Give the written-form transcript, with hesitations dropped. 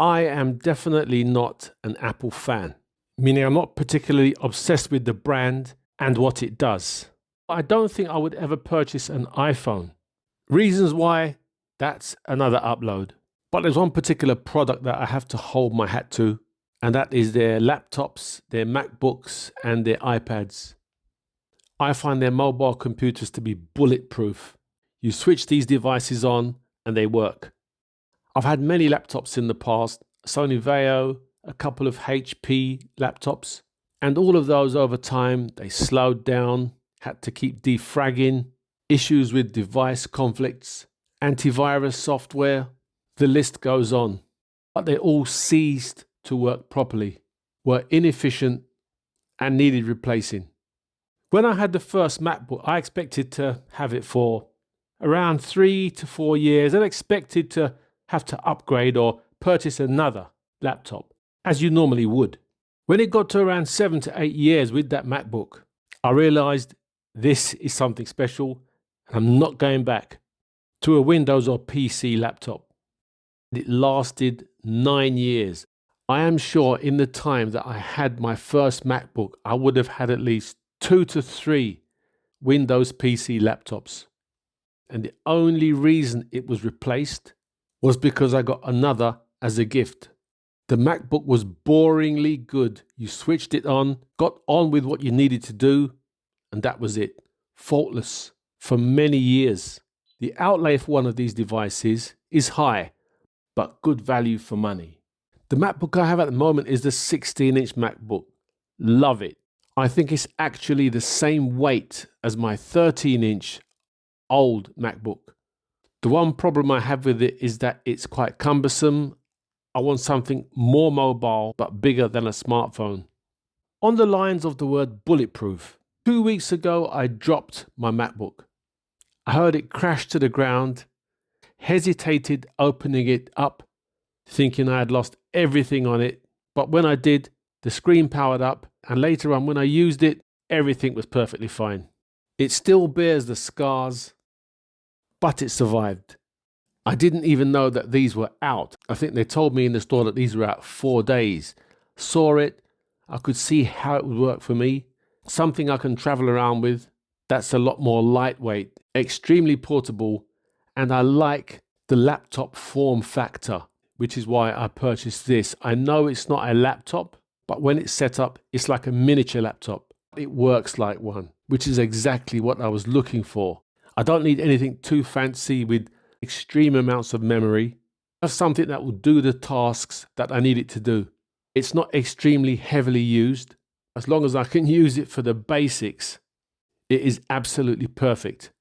I am definitely not an Apple fan, meaning I'm not particularly obsessed with the brand and what it does. I don't think I would ever purchase an iPhone. Reasons why, that's another upload. But there's one particular product that I have to hold my hat to, and that is their laptops, their MacBooks, and their iPads. I find their mobile computers to be bulletproof. You switch these devices on and they work. I've had many laptops in the past, Sony Vaio, a couple of HP laptops, and all of those over time, they slowed down, had to keep defragging, issues with device conflicts, antivirus software, the list goes on. But they all ceased to work properly, were inefficient, and needed replacing. When I had the first MacBook, I expected to have it for around 3 to 4 years and expected to have to upgrade or purchase another laptop, as you normally would. When it got to around 7 to 8 years with that MacBook, I realized this is something special and I'm not going back to a Windows or PC laptop. It lasted 9 years. I am sure in the time that I had my first MacBook, I would have had at least 2 to 3 Windows PC laptops. And the only reason it was replaced was because I got another as a gift. The MacBook was boringly good. You switched it on, got on with what you needed to do, and that was it. Faultless for many years. The outlay for one of these devices is high, but good value for money. The MacBook I have at the moment is the 16-inch MacBook. Love it. I think it's actually the same weight as my 13-inch old MacBook. The one problem I have with it is that it's quite cumbersome. I want something more mobile but bigger than a smartphone. On the lines of the word bulletproof, 2 weeks ago I dropped my MacBook. I heard it crash to the ground, hesitated opening it up, thinking I had lost everything on it. But when I did, the screen powered up, and later on when I used it, everything was perfectly fine. It still bears the scars, but it survived. I didn't even know that these were out. I think they told me in the store that these were out 4 days. Saw it. I could see how it would work for me. Something I can travel around with. That's a lot more lightweight, extremely portable, and I like the laptop form factor, which is why I purchased this. I know it's not a laptop, but when it's set up, it's like a miniature laptop. It works like one, which is exactly what I was looking for. I don't need anything too fancy with extreme amounts of memory. Just something that will do the tasks that I need it to do. It's not extremely heavily used. As long as I can use it for the basics, it is absolutely perfect.